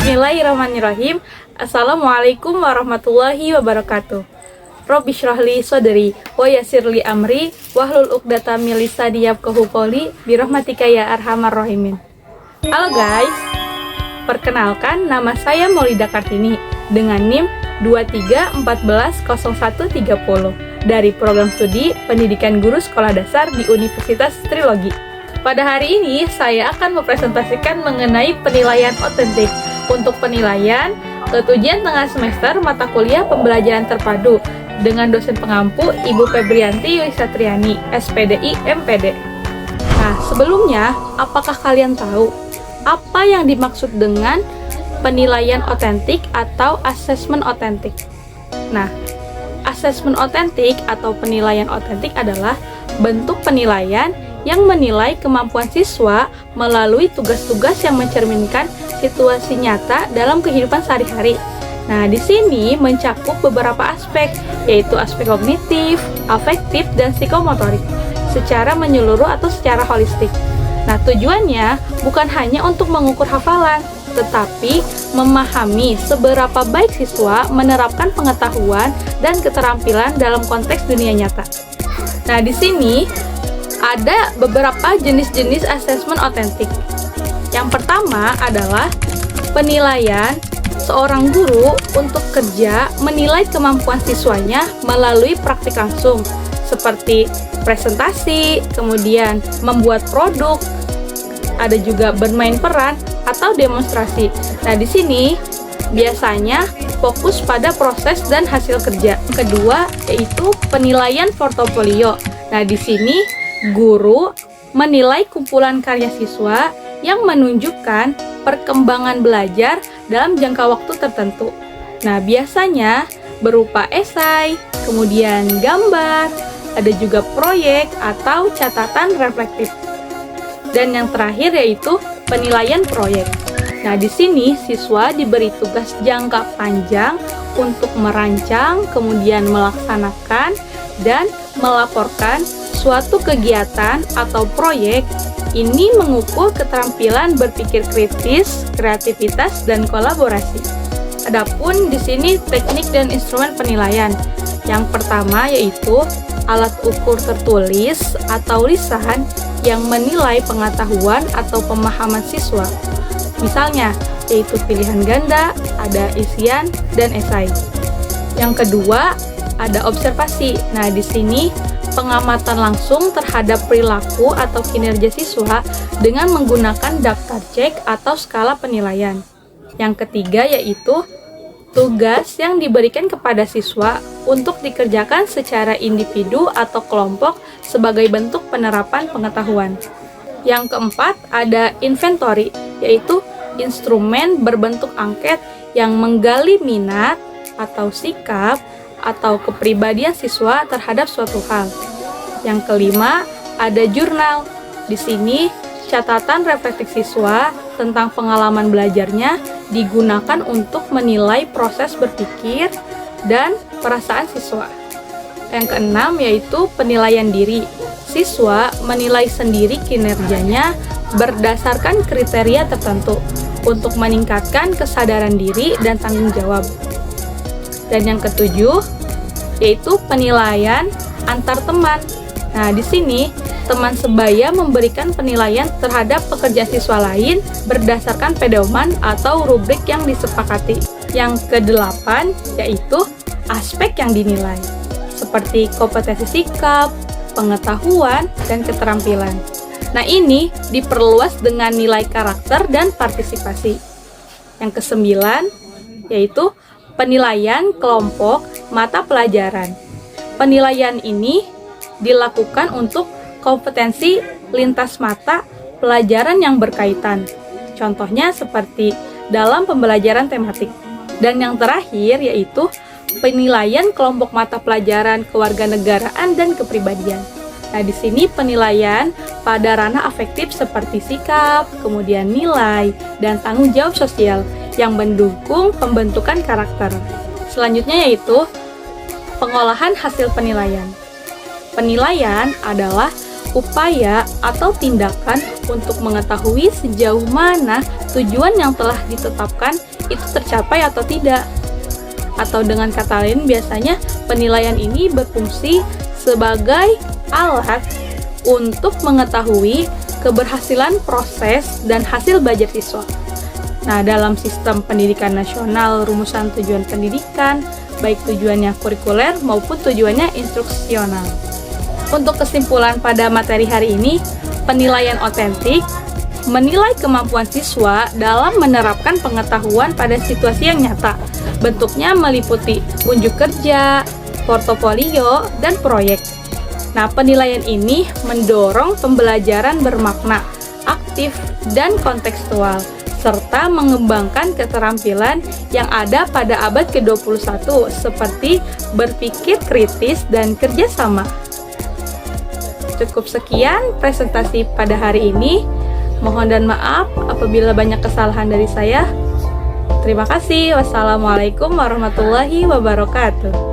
Bismillahirrahmanirrahim. Assalamualaikum warahmatullahi wabarakatuh. Robbi shrahli sodri wa yassirli amri wahlul 'uqdatam min lisani yafqahu qawli birahmatika ya arhamar rahimin. Halo guys, perkenalkan nama saya Maulida Kartini dengan NIM 23140130 dari program studi Pendidikan Guru Sekolah Dasar di Universitas Trilogi. Pada hari ini saya akan mempresentasikan mengenai penilaian otentik. Untuk penilaian, ujian tengah semester mata kuliah pembelajaran terpadu dengan dosen pengampu Ibu Febrianti Yulisatriani, SPDI MPD. Nah, sebelumnya, apakah kalian tahu apa yang dimaksud dengan penilaian otentik atau asesmen otentik? Nah, asesmen otentik atau penilaian otentik adalah bentuk penilaian yang menilai kemampuan siswa melalui tugas-tugas yang mencerminkan situasi nyata dalam kehidupan sehari-hari. Nah, di sini mencakup beberapa aspek, yaitu aspek kognitif, afektif, dan psikomotorik, secara menyeluruh atau secara holistik. Nah, tujuannya bukan hanya untuk mengukur hafalan, tetapi memahami seberapa baik siswa menerapkan pengetahuan dan keterampilan dalam konteks dunia nyata. Nah, di sini ada beberapa jenis-jenis asesmen otentik. Yang pertama adalah penilaian seorang guru untuk kerja menilai kemampuan siswanya melalui praktik langsung, seperti presentasi, kemudian membuat produk, ada juga bermain peran atau demonstrasi. Nah, di sini biasanya fokus pada proses dan hasil kerja. Kedua yaitu penilaian portofolio. Nah, di sini guru menilai kumpulan karya siswa yang menunjukkan perkembangan belajar dalam jangka waktu tertentu. Nah, biasanya berupa esai, kemudian gambar, ada juga proyek atau catatan reflektif. Dan yang terakhir yaitu penilaian proyek. Nah, di sini siswa diberi tugas jangka panjang untuk merancang, kemudian melaksanakan, dan melaporkan suatu kegiatan atau proyek. Ini mengukur keterampilan berpikir kritis, kreativitas, dan kolaborasi. Adapun di sini teknik dan instrumen penilaian. Yang pertama yaitu alat ukur tertulis atau lisan yang menilai pengetahuan atau pemahaman siswa. Misalnya, yaitu pilihan ganda, ada isian, dan esai. Yang kedua, ada observasi. Nah, di sini pengamatan langsung terhadap perilaku atau kinerja siswa dengan menggunakan daftar cek atau skala penilaian. Yang ketiga yaitu tugas yang diberikan kepada siswa untuk dikerjakan secara individu atau kelompok sebagai bentuk penerapan pengetahuan. Yang keempat ada inventory, yaitu instrumen berbentuk angket yang menggali minat atau sikap atau kepribadian siswa terhadap suatu hal. Yang kelima, ada jurnal. Di sini, catatan reflektif siswa tentang pengalaman belajarnya digunakan untuk menilai proses berpikir dan perasaan siswa. Yang keenam yaitu penilaian diri. Siswa menilai sendiri kinerjanya berdasarkan kriteria tertentu untuk meningkatkan kesadaran diri dan tanggung jawab. Dan yang ketujuh yaitu penilaian antar teman. Nah, di sini teman sebaya memberikan penilaian terhadap pekerjaan siswa lain berdasarkan pedoman atau rubrik yang disepakati. Yang kedelapan yaitu aspek yang dinilai, seperti kompetensi sikap, pengetahuan, dan keterampilan. Nah, ini diperluas dengan nilai karakter dan partisipasi. Yang kesembilan yaitu penilaian kelompok mata pelajaran. Penilaian ini dilakukan untuk kompetensi lintas mata pelajaran yang berkaitan. Contohnya seperti dalam pembelajaran tematik. Dan yang terakhir yaitu penilaian kelompok mata pelajaran kewarganegaraan dan kepribadian. Nah, di sini penilaian pada ranah afektif seperti sikap, kemudian nilai, dan tanggung jawab sosial yang mendukung pembentukan karakter. Selanjutnya yaitu pengolahan hasil penilaian. Penilaian adalah upaya atau tindakan untuk mengetahui sejauh mana tujuan yang telah ditetapkan itu tercapai atau tidak. Atau dengan kata lain, biasanya penilaian ini berfungsi sebagai alat untuk mengetahui keberhasilan proses dan hasil belajar siswa. Nah, dalam sistem pendidikan nasional, rumusan tujuan pendidikan, baik tujuannya kurikuler maupun tujuannya instruksional. Untuk kesimpulan pada materi hari ini, penilaian otentik menilai kemampuan siswa dalam menerapkan pengetahuan pada situasi yang nyata. Bentuknya meliputi unjuk kerja, portofolio, dan proyek. Nah, penilaian ini mendorong pembelajaran bermakna, aktif, dan kontekstual, serta mengembangkan keterampilan yang ada pada abad ke-21 seperti berpikir kritis dan kerjasama. Cukup sekian presentasi pada hari ini. Mohon dan maaf apabila banyak kesalahan dari saya. Terima kasih. Wassalamualaikum warahmatullahi wabarakatuh.